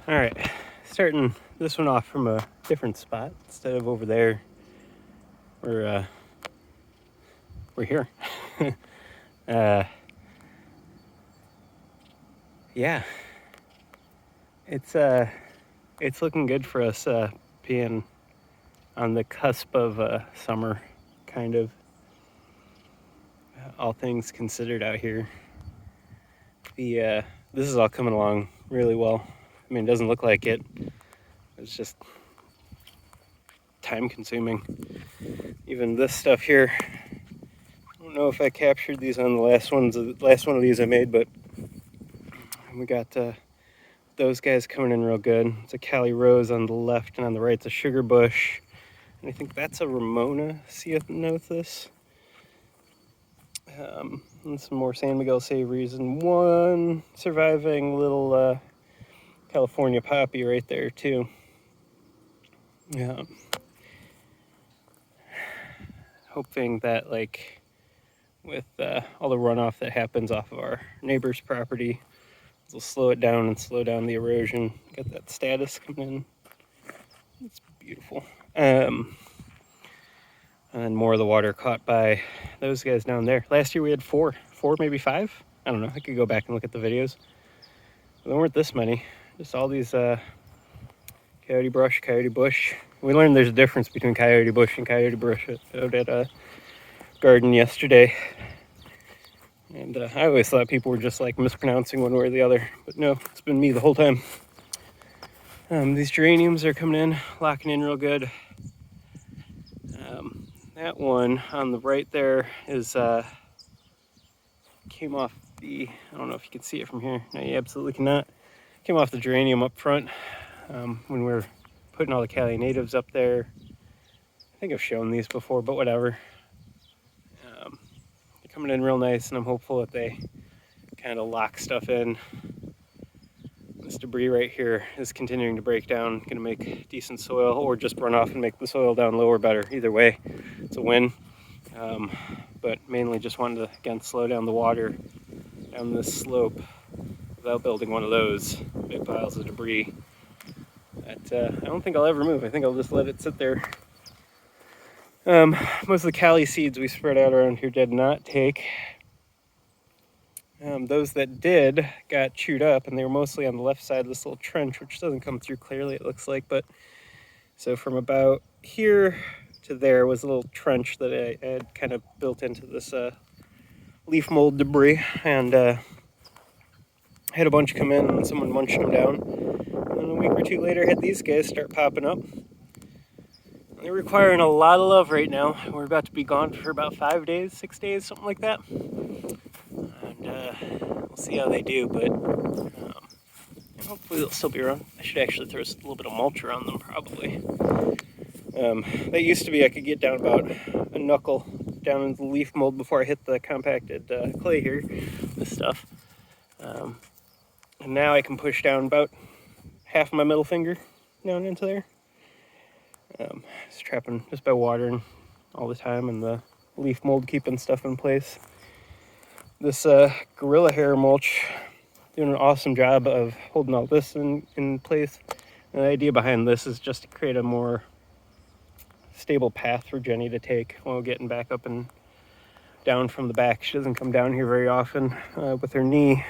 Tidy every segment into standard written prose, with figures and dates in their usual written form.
All right, starting this one off from a different spot instead of over there. We're here. Yeah, it's looking good for us being on the cusp of summer, kind of. All things considered out here, this is all coming along really well. I mean, it doesn't look like it. It's just time consuming. Even this stuff here. I don't know if I captured these on the last one of these I made, but we got those guys coming in real good. It's a Cali Rose on the left, and on the right's a Sugar Bush. And I think that's a Ramona Ceanothus. And some more San Miguel Savories, and one surviving little California Poppy right there too. Hoping that, like, with all the runoff that happens off of our neighbor's property, it'll slow it down and slow down the erosion. Got that status coming in. It's beautiful. And more of the water caught by those guys down there. Last year we had four, maybe five. I don't know. I could go back and look at the videos. But there weren't this many. Just all these coyote bush. We learned there's a difference between coyote bush and coyote brush out at a garden yesterday. And I always thought people were just like mispronouncing one way or the other. But no, it's been me the whole time. These geraniums are coming in, locking in real good. That one on the right there is came off the, I don't know if you can see it from here. No, you absolutely cannot. Came off the geranium up front when we were putting all the Cali natives up there. I think I've shown these before, but whatever. They're coming in real nice, and I'm hopeful that they kind of lock stuff in. This debris right here is continuing to break down, going to make decent soil, or just run off and make the soil down lower better. Either way, it's a win. But mainly just wanted to, again, slow down the water down this slope without building one of those big piles of debris that I don't think I'll ever move. I think I'll just let it sit there. Most of the Cali seeds we spread out around here did not take. Those that did got chewed up, and they were mostly on the left side of this little trench, which doesn't come through clearly, it looks like. But so from about here to there was a little trench that I had kind of built into this leaf mold debris, and had a bunch come in, and someone munched them down. And then a week or two later, had these guys start popping up. They're requiring a lot of love right now. We're about to be gone for about 5 days, 6 days, something like that. We'll see how they do, but hopefully they'll still be around. I should actually throw a little bit of mulch around them, probably. That used to be I could get down about a knuckle down in the leaf mold before I hit the compacted clay here, this stuff. And now I can push down about half my middle finger down into there. Just trapping just by watering all the time, and the leaf mold keeping stuff in place. This gorilla hair mulch doing an awesome job of holding all this in place. And the idea behind this is just to create a more stable path for Jenny to take while getting back up and down from the back. She doesn't come down here very often with her knee,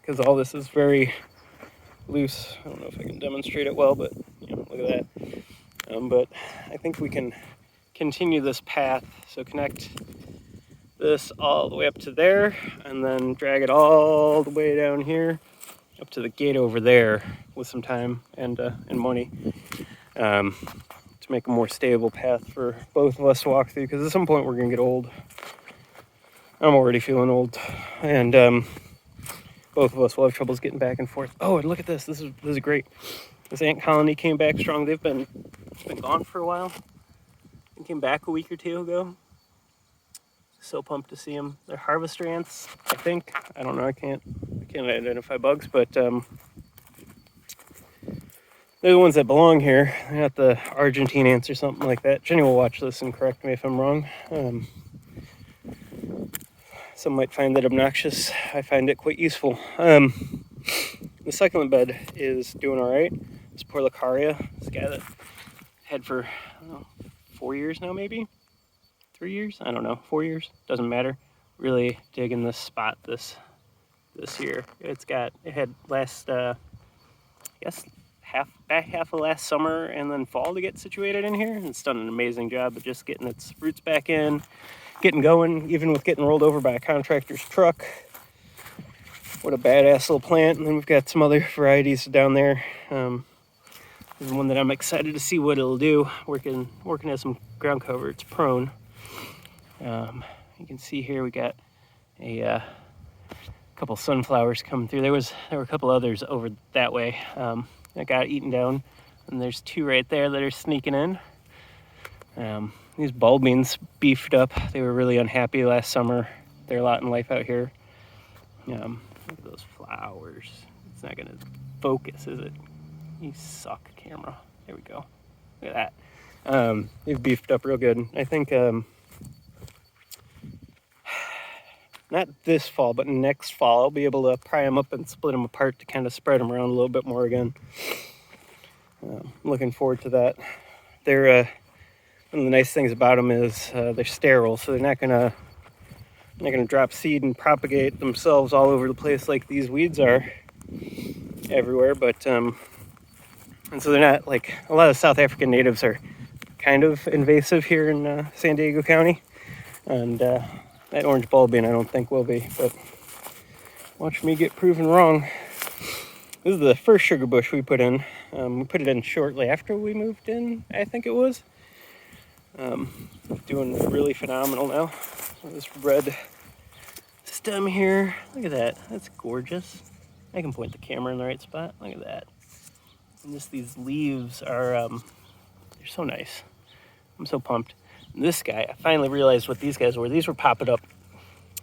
because all this is very loose. I don't know if I can demonstrate it well, but look at that. But I think we can continue this path, so connect this all the way up to there, and then drag it all the way down here up to the gate over there with some time and money to make a more stable path for both of us to walk through, because at some point we're gonna get old. I'm already feeling old, and both of us will have troubles getting back and forth. Oh, and look at this. This is great. This ant colony came back strong. It's been gone for a while. It came back a week or two ago. So pumped to see them. They're harvester ants, I think. I don't know. I can't identify bugs, but they're the ones that belong here. They're not the Argentine ants or something like that. Jenny will watch this and correct me if I'm wrong. Some might find that obnoxious. I find it quite useful. The succulent bed is doing all right. This Porlicaria, this guy that had for, I don't know, 4 years now, maybe 3 years. I don't know, 4 years. Doesn't matter. Really digging this spot this year. It had last I guess back half of last summer and then fall to get situated in here. And it's done an amazing job of just getting its roots back in, getting going, even with getting rolled over by a contractor's truck. What a badass little plant. And then we've got some other varieties down there. There's one that I'm excited to see what it'll do. Working as some ground cover. It's prone. You can see here we got a couple sunflowers coming through. There were a couple others over that way that got eaten down, and there's 2 right there that are sneaking in. These bulb beans beefed up. They were really unhappy last summer. They're a lot in life out here. Look at those flowers. It's not gonna focus, is it? You suck, camera. There we go. Look at that. They've beefed up real good. I think not this fall, but next fall, I'll be able to pry them up and split them apart to kind of spread them around a little bit more again. Looking forward to that. They're one of the nice things about them is they're sterile, so they're not gonna drop seed and propagate themselves all over the place like these weeds are everywhere. But and so they're not like a lot of South African natives are kind of invasive here in San Diego County, and that orange bulb bean I don't think will be, but watch me get proven wrong. This is the first sugar bush we put in. We put it in shortly after we moved in, I think it was. Doing really phenomenal now. This red stem here, look at that. That's gorgeous. I can point the camera in the right spot. Look at that. And just these leaves are, they're so nice. I'm so pumped. And this guy, I finally realized what these guys were. These were popping up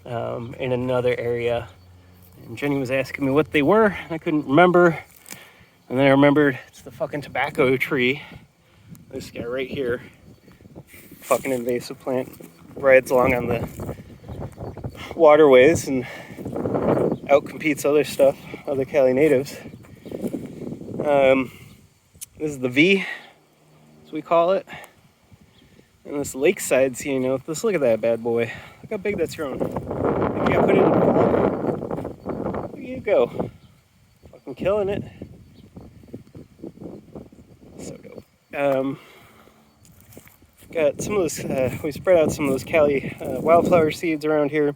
in another area. And Jenny was asking me what they were, and I couldn't remember. And then I remembered it's the fucking tobacco tree. This guy right here. Fucking invasive plant. Rides along on the waterways and outcompetes other stuff, other Cali natives. This is the V, as we call it. And this lakeside scene, let's look at that bad boy. Look how big that's grown. Maybe I put it in the fall. Look at you go. Fucking killing it. So dope. Got some of those, we spread out some of those Cali wildflower seeds around here.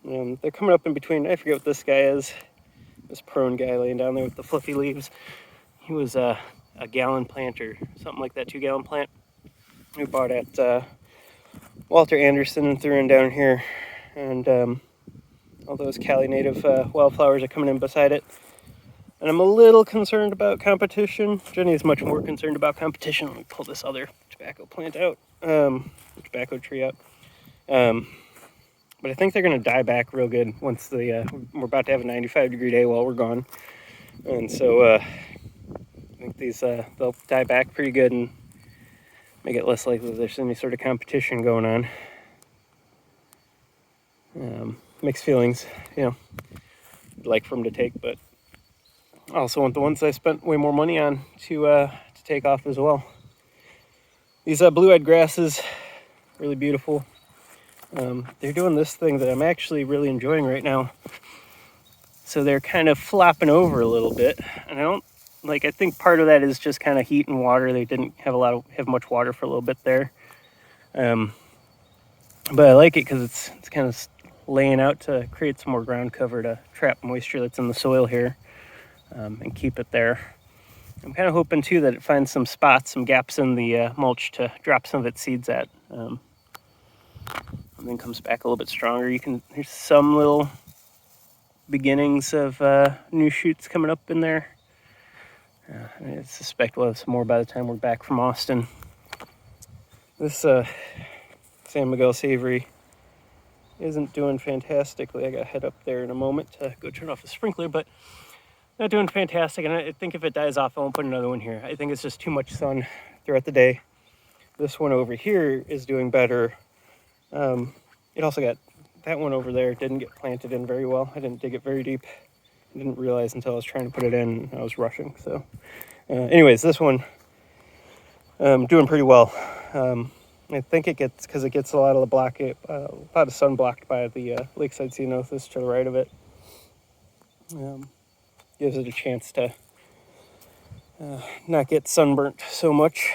They're coming up in between, I forget what this guy is. This prone guy laying down there with the fluffy leaves. He was a gallon plant or something like that, 2-gallon plant. We bought at Walter Anderson and threw in down here. And all those Cali native wildflowers are coming in beside it. And I'm a little concerned about competition. Jenny is much more concerned about competition. Let me pull this other tobacco plant out, tobacco tree out. But I think they're going to die back real good once we're about to have a 95-degree day while we're gone. And so I think these, they'll die back pretty good and make it less likely there's any sort of competition going on. Mixed feelings, I'd like for them to take, but I also want the ones I spent way more money on to take off as well. These blue-eyed grasses, really beautiful. They're doing this thing that I'm actually really enjoying right now. So they're kind of flopping over a little bit, and I think part of that is just kind of heat and water. They didn't have much water for a little bit there. But I like it because it's kind of laying out to create some more ground cover to trap moisture that's in the soil here, and keep it there. I'm kind of hoping too that it finds some spots, some gaps in the mulch to drop some of its seeds at, and then comes back a little bit stronger. There's some little beginnings of new shoots coming up in there. I suspect we'll have some more by the time we're back from Austin. This San Miguel Savory isn't doing fantastically. I gotta head up there in a moment to go turn off the sprinkler, but not doing fantastic. And I think if it dies off, I won't put another one here. I think it's just too much sun throughout the day. This one over here is doing better. It also got that one over there, didn't get planted in very well. I didn't dig it very deep. didn't realize until I was trying to put it in. I was rushing. So, anyways, this one doing pretty well. I think it gets a lot of the a lot of sun blocked by the lakeside ceanothus to the right of it. Gives it a chance to not get sunburnt so much.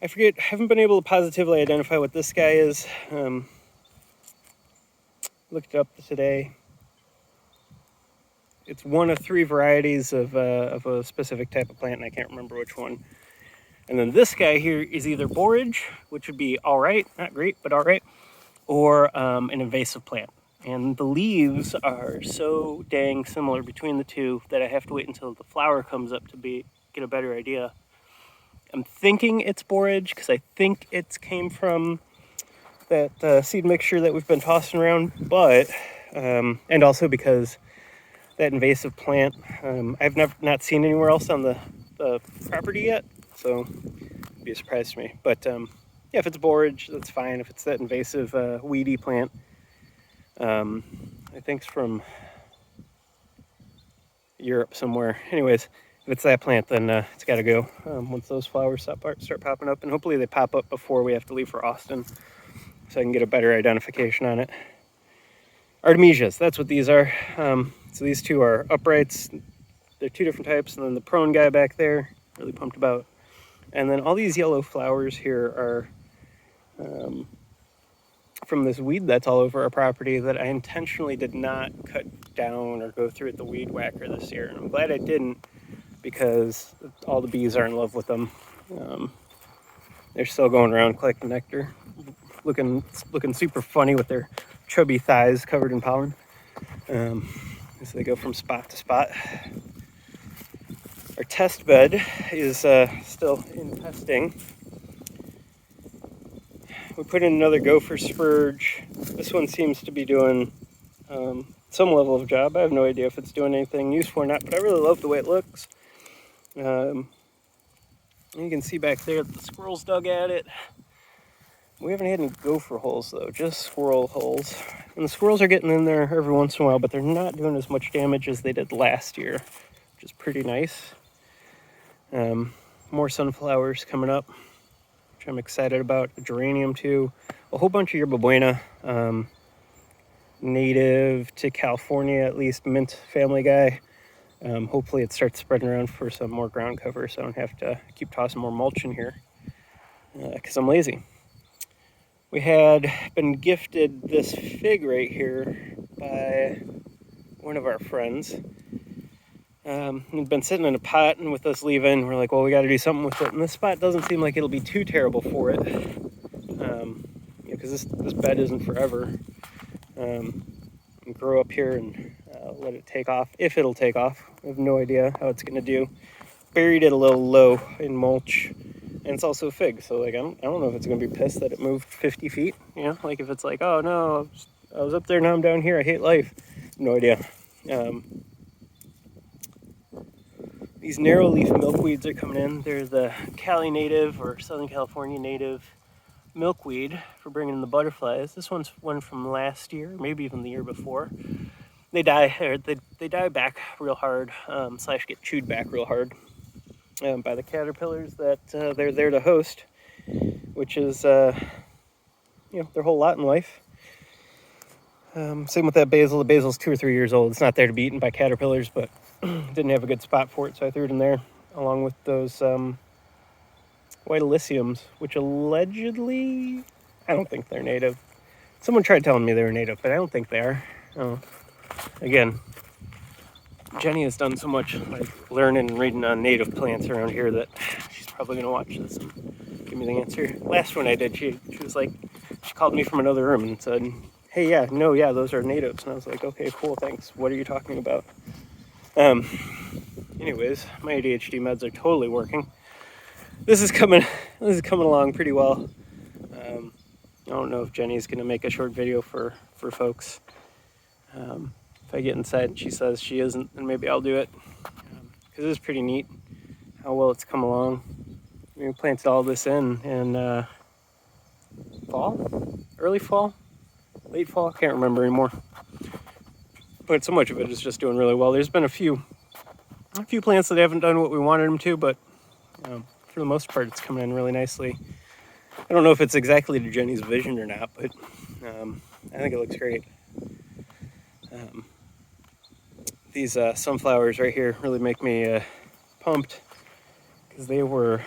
I haven't been able to positively identify what this guy is. Looked it up today. It's one of 3 varieties of a specific type of plant, and I can't remember which one. And then this guy here is either borage, which would be all right, not great, but all right, or an invasive plant. And the leaves are so dang similar between the two that I have to wait until the flower comes up to get a better idea. I'm thinking it's borage because I think it came from that seed mixture that we've been tossing around, but and also because that invasive plant I've not seen anywhere else on the property yet, so it'd be a surprise to me. But yeah, if it's borage, that's fine. If it's that invasive weedy plant, I think it's from Europe somewhere. Anyways, if it's that plant, then it's got to go once those flowers start popping up, and hopefully they pop up before we have to leave for Austin, so I can get a better identification on it. Artemisias, that's what these are. So these two are uprights. They're 2 different types, and then the prone guy back there, really pumped about. And then all these yellow flowers here are from this weed that's all over our property that I intentionally did not cut down or go through with the weed whacker this year. And I'm glad I didn't, because all the bees are in love with them. They're still going around collecting nectar, looking super funny with their chubby thighs covered in pollen. So they go from spot to spot. Our test bed is still in testing. We put in another gopher spurge. This one seems to be doing some level of job. I have no idea if it's doing anything useful or not, but I really love the way it looks. You can see back there that the squirrels dug at it. We haven't had any gopher holes though, just squirrel holes. And the squirrels are getting in there every once in a while, but they're not doing as much damage as they did last year, which is pretty nice. More sunflowers coming up, which I'm excited about. A geranium too. A whole bunch of yerba buena, native to California, at least mint family guy. Hopefully it starts spreading around for some more ground cover, so I don't have to keep tossing more mulch in here, because I'm lazy. We had been gifted this fig right here by one of our friends. It'd been sitting in a pot, and with us leaving, we're like, well, we got to do something with it. And this spot doesn't seem like it'll be too terrible for it, because this bed isn't forever. Grow up here and let it take off, if it'll take off. I have no idea how it's going to do. Buried it a little low in mulch, and it's also a fig, so like I don't know if it's going to be pissed that it moved 50 feet, like if it's like, oh no, I was up there, now I'm down here, I hate life. No idea. These narrow leaf milkweeds are coming in. They're the Cali native or Southern California native milkweed for bringing in the butterflies. This one's one from last year, maybe even the year before. They die back real hard, / get chewed back real hard by the caterpillars that they're there to host, which is their whole lot in life. Same with that basil. The basil's 2 or 3 years old. It's not there to be eaten by caterpillars, but didn't have a good spot for it, so I threw it in there, along with those white alyssiums, which allegedly, I don't think they're native. Someone tried telling me they were native, but I don't think they are. Again, Jenny has done so much learning and reading on native plants around here that she's probably going to watch this and give me the answer. Last one I did, she was like, she called me from another room and said, hey, those are natives. And I was like, okay, cool, thanks. What are you talking about? Anyways, my ADHD meds are totally working. This is coming along pretty well. I don't know if Jenny's going to make a short video for folks. If I get inside and she says she isn't, then maybe I'll do it. Because it's pretty neat how well it's come along. We planted all this in fall? Early fall? Late fall? I can't remember anymore. but so much of it is just doing really well. There's been a few plants that haven't done what we wanted them to, but for the most part, it's coming in really nicely. I don't know if it's exactly to Jenny's vision or not, but I think it looks great. These sunflowers right here really make me pumped because they were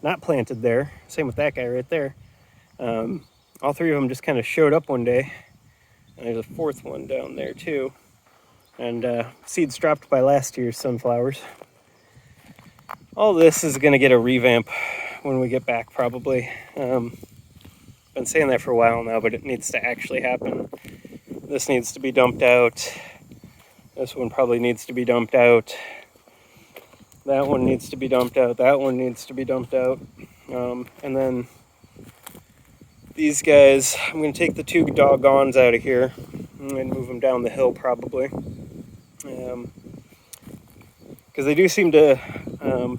not planted there. Same with that guy right there. All three of them just kind of showed up one day. And there's a fourth one down there too. And seeds dropped by last year's sunflowers. All this is going to get a revamp when we get back, probably. Been saying that for a while now, but it needs to actually happen. This needs to be dumped out. This one probably needs to be dumped out. That one needs to be dumped out. That one needs to be dumped out. And then these guys, I'm going to take the two doggones out of here and move them down the hill probably. Because they do seem to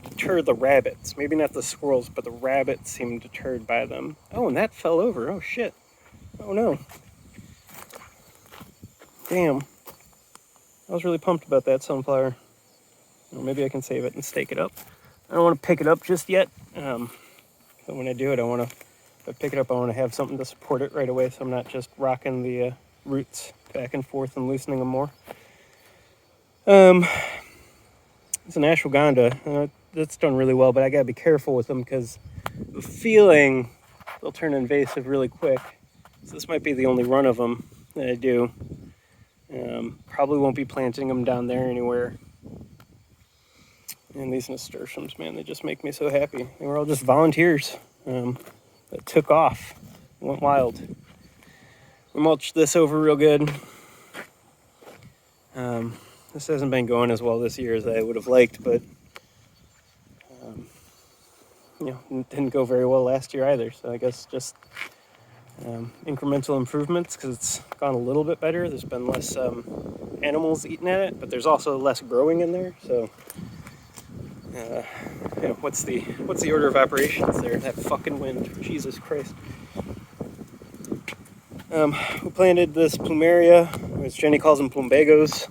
deter the rabbits. Maybe not the squirrels, but the rabbits seem deterred by them. Oh, and that fell over. Oh, shit. Oh, no. Damn. I was really pumped about that sunflower. Well, maybe I can save it and stake it up. I don't want to pick it up just yet. So when I do it, if I pick it up, I want to have something to support it right away, so I'm not just rocking the roots back and forth and loosening them more. It's an ashwagandha. That's done really well, but I gotta be careful with them because the feeling they'll turn invasive really quick. So this might be the only run of them that I do. Probably won't be planting them down there anywhere. And these nasturtiums, man, they just make me so happy. They were all just volunteers that took off, went wild. We mulched this over real good. This hasn't been going as well this year as I would have liked, but it didn't go very well last year either. So I guess just incremental improvements because it's gone a little bit better. There's been less animals eating at it, but there's also less growing in there. So what's the order of operations there? That fucking wind, Jesus Christ. We planted this plumeria, as Jenny calls them, plumbagos,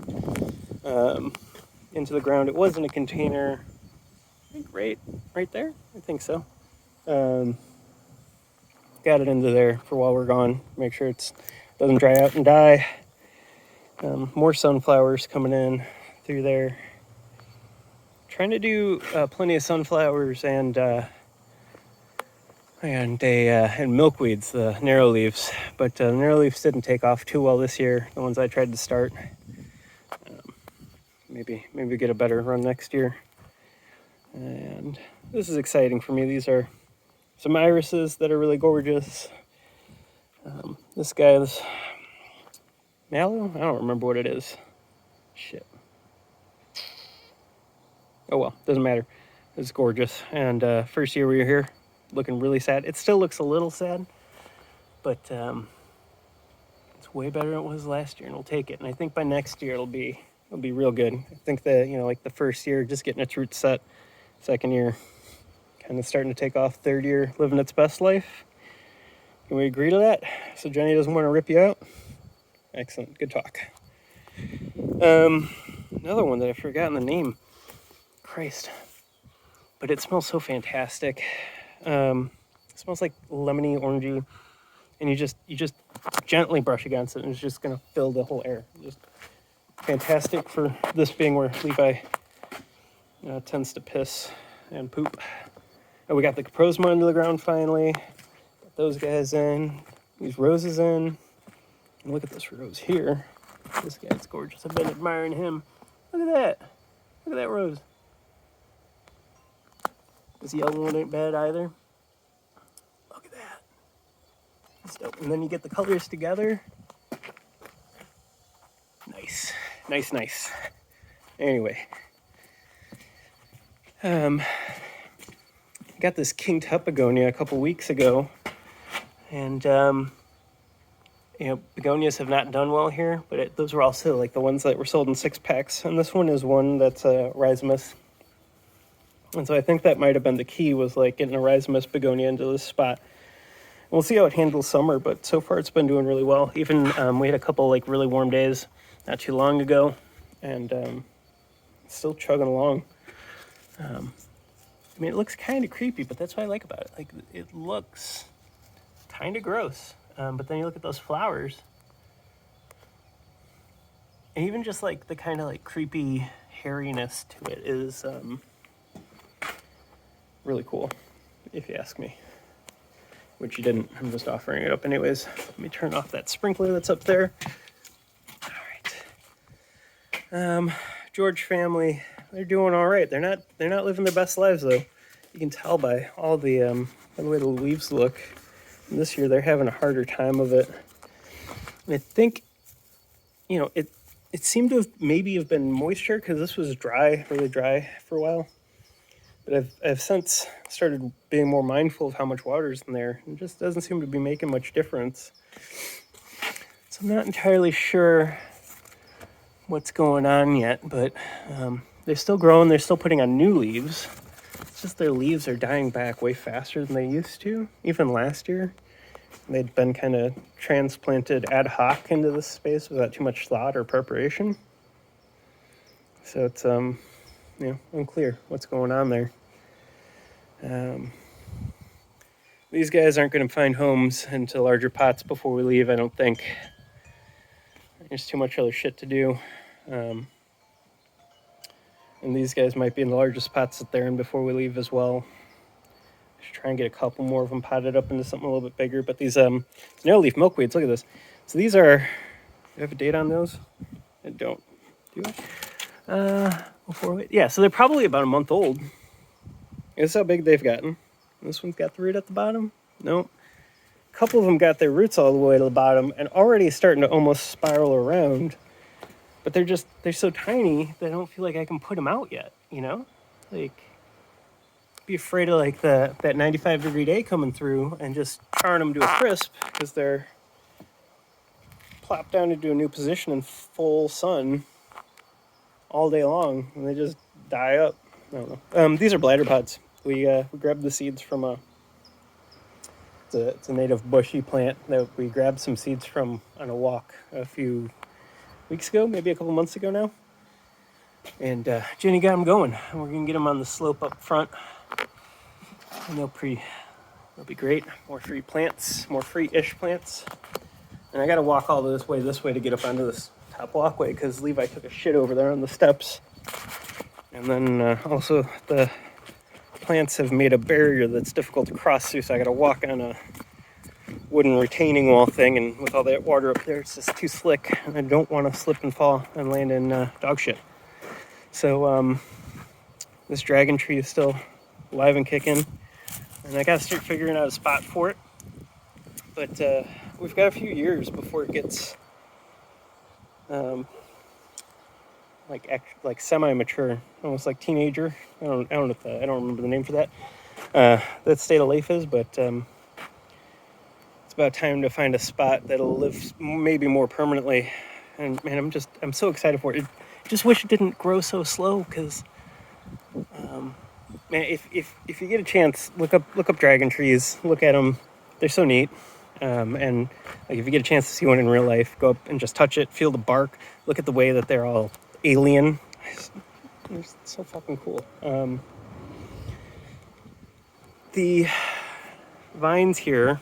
into the ground. It was in a container, I think right there. I think so. Got it into there for while we're gone. Make sure it doesn't dry out and die. More sunflowers coming in through there. Trying to do plenty of sunflowers and milkweeds, the narrow leaves. But the narrow leaves didn't take off too well this year. The ones I tried to start. Maybe get a better run next year. And this is exciting for me. These are some irises that are really gorgeous. This guy's mallow? I don't remember what it is. Shit. Oh well, doesn't matter. It's gorgeous. And first year we were here, looking really sad. It still looks a little sad, but it's way better than it was last year, and we'll take it. And I think by next year it'll be real good. I think that like the first year, just getting its roots set. Second year, kind of starting to take off. Third year, living its best life. Can we agree to that? So Jenny doesn't want to rip you out? Excellent. Good talk. Another one that I've forgotten the name. Christ. But it smells so fantastic. It smells like lemony, orangey. And you just gently brush against it and it's just going to fill the whole air. Just fantastic for this being where Levi tends to piss and poop. And we got the Caprosma into the ground finally. Got those guys in. These roses in. And look at this rose here. This guy's gorgeous. I've been admiring him. Look at that. Look at that rose. This yellow one ain't bad either. Look at that. That's dope. And then you get the colors together. Nice. Nice. Anyway. Got this King Tut begonia a couple weeks ago. And, begonias have not done well here, but those were also like the ones that were sold in 6-packs. And this one is one that's a rhizomus. And so I think that might have been the key, was like getting a rhizomus begonia into this spot. We'll see how it handles summer, but so far it's been doing really well. Even we had a couple like really warm days. not too long ago, and still chugging along. I mean, it looks kind of creepy, but that's what I like about it. Like, it looks kind of gross, but then you look at those flowers, and even just like the kind of like creepy hairiness to it is really cool, if you ask me. Which you didn't. I'm just offering it up anyways. Let me turn off that sprinkler that's up there. All right. George family, they're doing all right. They're not living their best lives though. You can tell by all the way the leaves look. And this year they're having a harder time of it. And I think, it seemed to have been moisture because this was dry, really dry for a while. But I've since started being more mindful of how much water's in there. It just doesn't seem to be making much difference. So I'm not entirely sure what's going on yet, but they're still growing. They're still putting on new leaves. It's just their leaves are dying back way faster than they used to. Even last year, they'd been kind of transplanted ad hoc into this space without too much thought or preparation. So it's unclear what's going on there. These guys aren't going to find homes into larger pots before we leave, I don't think. There's too much other shit to do. And these guys might be in the largest pots that they're in before we leave as well. I should try and get a couple more of them potted up into something a little bit bigger. But these narrowleaf milkweeds, look at this. So these are, do you have a date on those? I don't. Do I? Yeah, so they're probably about a month old. This is how big they've gotten. This one's got the root at the bottom. Nope. A couple of them got their roots all the way to the bottom and already starting to almost spiral around. But they're so tiny that I don't feel like I can put them out yet, Like, be afraid of like that 95-degree day coming through and just charring them to a crisp because they're plopped down into a new position in full sun all day long and they just die up. I don't know. These are bladder pods. We grabbed the seeds from it's a native bushy plant that we grabbed some seeds from on a walk a few weeks ago, maybe a couple months ago now. And Jenny got them going. And we're going to get them on the slope up front. And they'll be great. More free plants, more free-ish plants. And I got to walk all this way to get up onto this top walkway because Levi took a shit over there on the steps. And then also the plants have made a barrier that's difficult to cross through, so I got to walk on a wooden retaining wall thing, and with all that water up there, it's just too slick, and I don't want to slip and fall and land in dog shit. So this dragon tree is still alive and kicking, and I got to start figuring out a spot for it. But we've got a few years before it gets like semi-mature, almost like teenager. I don't remember the name for that. That state of life is, but it's about time to find a spot that'll live maybe more permanently. And man, I'm so excited for it. Just wish it didn't grow so slow, because man, if you get a chance, look up dragon trees, look at them. They're so neat. And like if you get a chance to see one in real life, go up and just touch it, feel the bark, look at the way that they're all alien. They're so fucking cool. The vines here,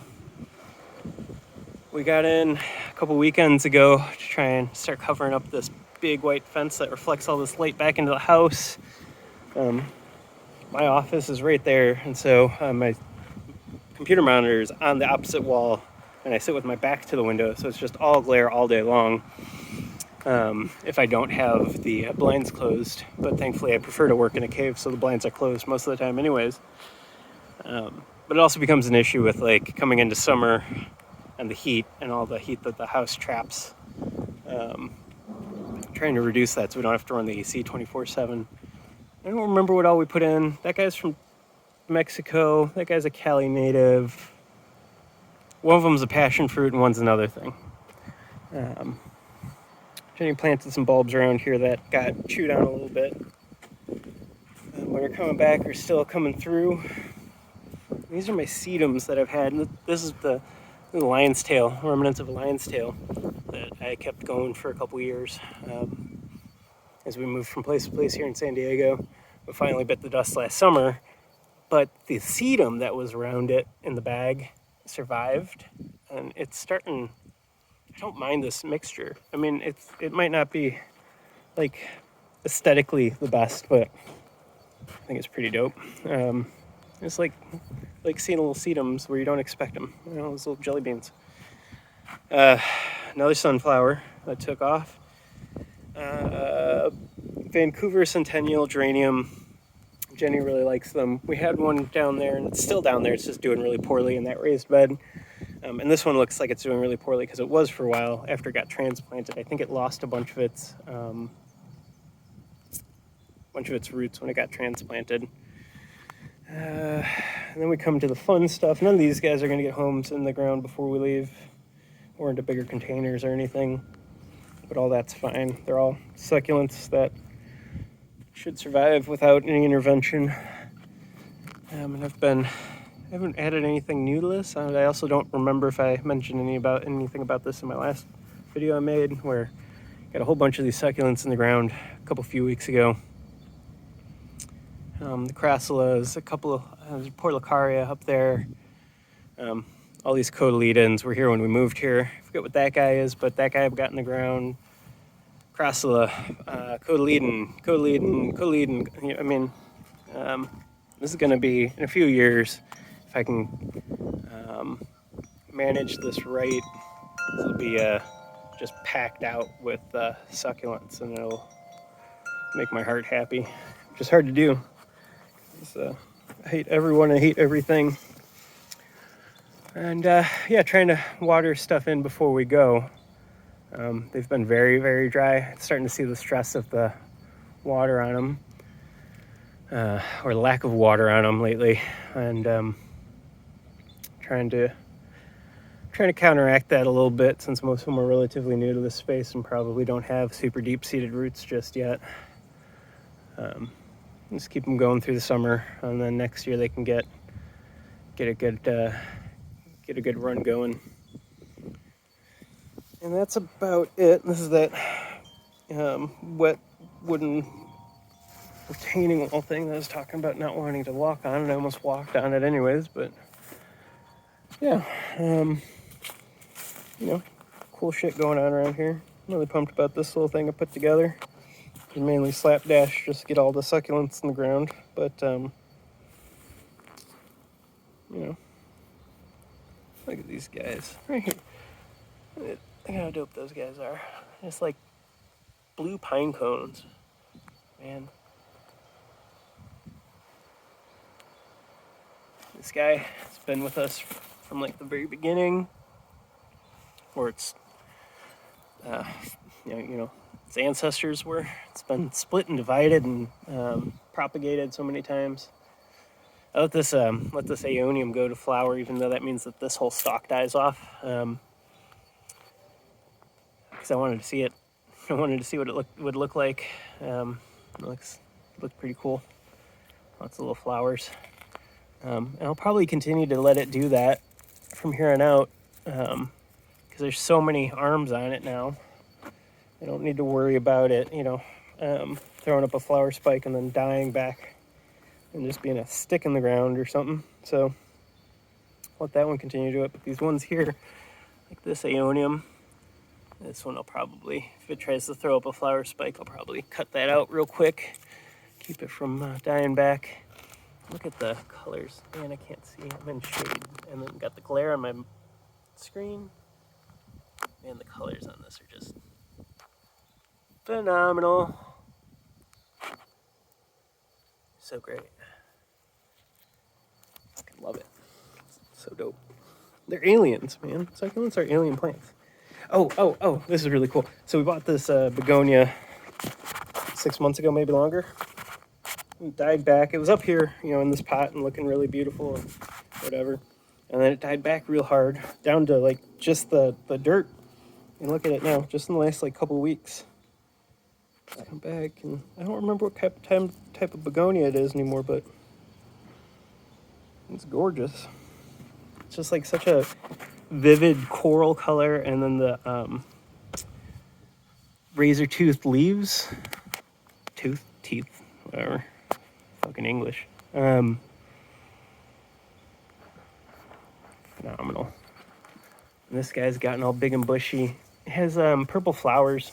we got in a couple weekends ago to try and start covering up this big white fence that reflects all this light back into the house. My office is right there, and so my computer monitor is on the opposite wall, and I sit with my back to the window, so it's just all glare all day long. If I don't have the blinds closed, but thankfully I prefer to work in a cave, so the blinds are closed most of the time anyways. But it also becomes an issue with like coming into summer and the heat and all the heat that the house traps. Trying to reduce that so we don't have to run the AC 24/7. I don't remember what all we put in. That guy's from Mexico. That guy's a Cali native. One of them's a passion fruit and one's another thing. Jenny planted some bulbs around here that got chewed on a little bit. When they're coming back, are still coming through. These are my sedums that I've had. This is the lion's tail, remnants of a lion's tail that I kept going for a couple years as we moved from place to place here in San Diego. We finally bit the dust last summer, but the sedum that was around it in the bag survived, and it's starting. I don't mind this mixture. I mean, it might not be like aesthetically the best, but I think it's pretty dope. It's like seeing little sedums where you don't expect them. You know, those little jelly beans. Another sunflower that took off. Vancouver Centennial Geranium. Jenny really likes them. We had one down there, and it's still down there. It's just doing really poorly in that raised bed. And this one looks like it's doing really poorly because it was for a while after it got transplanted. I think it lost a bunch of its roots when it got transplanted. And then we come to the fun stuff. None of these guys are going to get homes in the ground before we leave or into bigger containers or anything, but all that's fine. They're all succulents that should survive without any intervention. And I haven't added anything new to this. I also don't remember if I mentioned anything about this in my last video I made, where I got a whole bunch of these succulents in the ground a few weeks ago. The crassulas, a couple of portulacaria up there. All these cotyledons were here when we moved here. I forget what that guy is, but that guy got in the ground. Crassula, cotyledon. I mean, this is going to be, in a few years, if I can manage this right, this will be just packed out with succulents, and it'll make my heart happy, which is hard to do. I hate everyone, I hate everything. And trying to water stuff in before we go. They've been very, very dry. It's starting to see the stress of the water on them, or lack of water on them lately, and trying to counteract that a little bit, since most of them are relatively new to this space and probably don't have super deep-seated roots just yet. Just keep them going through the summer, and then next year they can get a good run going. And that's about it. This is that wet wooden retaining wall thing that I was talking about not wanting to walk on, and I almost walked on it anyways, but yeah, cool shit going on around here. I'm really pumped about this little thing I put together. It's mainly slapdash just to get all the succulents in the ground, but look at these guys right here. Look at how dope those guys are. It's like blue pine cones, man. This guy has been with us from like the very beginning, or its its ancestors were. It's been split and divided and propagated so many times. I let this aeonium go to flower, even though that means that this whole stalk dies off. Because I wanted to see it. I wanted to see what it would look like. It looks pretty cool. Lots of little flowers. And I'll probably continue to let it do that from here on out, because there's so many arms on it now. I don't need to worry about it, throwing up a flower spike and then dying back and just being a stick in the ground or something. So let that one continue to do it. But these ones here, like this aeonium, this one I'll probably, if it tries to throw up a flower spike, I'll probably cut that out real quick, keep it from dying back. Look at the colors. Man, I can't see. I'm in shade. And then got the glare on my screen. Man, the colors on this are just phenomenal. So great. I love it. It's so dope. They're aliens, man. Succulents are alien plants. Oh, this is really cool. So we bought this begonia 6 months ago, maybe longer. It died back. It was up here, in this pot and looking really beautiful and whatever. And then it died back real hard, down to like just the dirt. And look at it now, just in the last couple of weeks. Let's come back, and I don't remember what type of begonia it is anymore, but it's gorgeous. It's just like such a vivid coral color, and then the razor-toothed leaves. Teeth, whatever. Fucking English. Phenomenal. And this guy's gotten all big and bushy. It has purple flowers.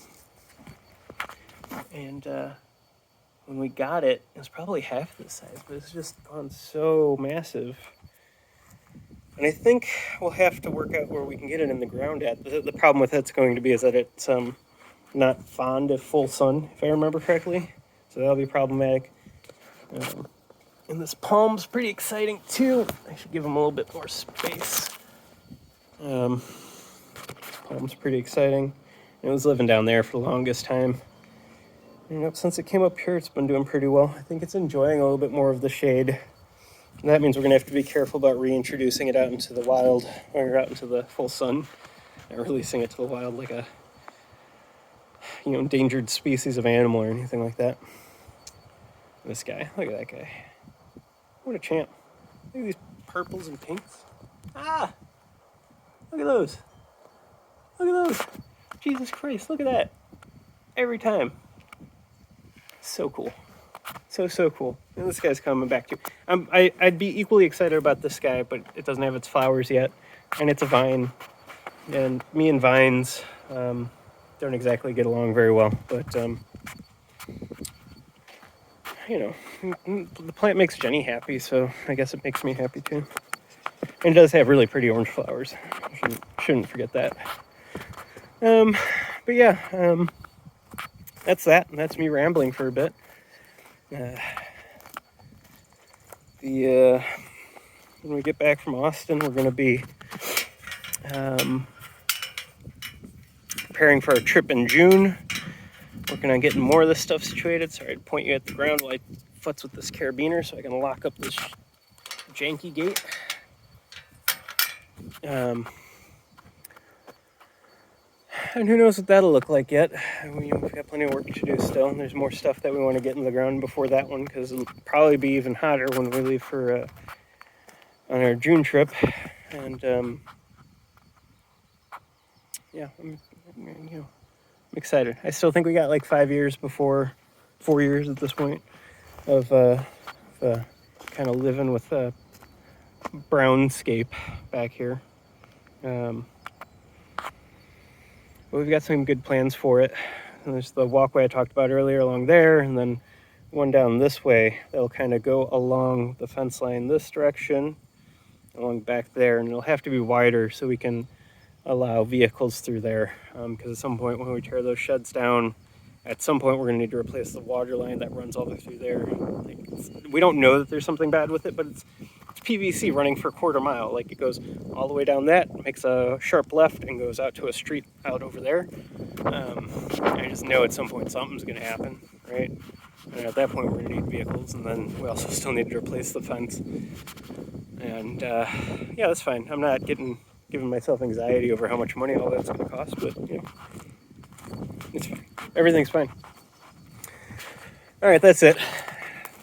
And when we got it, it was probably half this size, but it's just gone so massive. And I think we'll have to work out where we can get it in the ground at. The problem with it's going to be is that it's not fond of full sun, if I remember correctly. So that'll be problematic. And this palm's pretty exciting too. I should give him a little bit more space. Palm's pretty exciting. It was living down there for the longest time. And since it came up here, it's been doing pretty well. I think it's enjoying a little bit more of the shade. And that means we're gonna have to be careful about reintroducing it out into the wild, or out into the full sun, and releasing it to the wild like a, endangered species of animal or anything like that. This guy, look at that guy. What a champ. Look at these purples and pinks. Ah! Look at those. Look at those. Jesus Christ, look at that. Every time. So cool. So cool. And this guy's coming back too. I'd be equally excited about this guy, but it doesn't have its flowers yet. And it's a vine. And me and vines don't exactly get along very well. But, the plant makes Jenny happy, so I guess it makes me happy too. And it does have really pretty orange flowers. Shouldn't forget that. But yeah, that's that. That's me rambling for a bit. When we get back from Austin, we're going to be preparing for our trip in June. Working on getting more of this stuff situated. Sorry to point you at the ground while I futz with this carabiner so I can lock up this janky gate. And who knows what that'll look like yet. We've got plenty of work to do still. There's more stuff that we want to get in the ground before that one, because it'll probably be even hotter when we leave for on our June trip. And I'm excited. I still think we got like 4 years at this point of kind of living with a brownscape back here. But we've got some good plans for it. And there's the walkway I talked about earlier along there, and then one down this way that'll kind of go along the fence line this direction, along back there, and it'll have to be wider so we can allow vehicles through there. Because at some point when we tear those sheds down, at some point we're going to need to replace the water line that runs all the way through there. We don't know that there's something bad with it, but it's PVC running for a quarter mile. Like, it goes all the way down that, makes a sharp left, and goes out to a street out over there. I just know at some point something's going to happen, right? And at that point we're going to need vehicles, and then we also still need to replace the fence. And yeah, that's fine. I'm not giving myself anxiety over how much money all that's going to cost, but it's fine. Everything's fine. All right, that's it.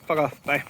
Fuck off. Bye.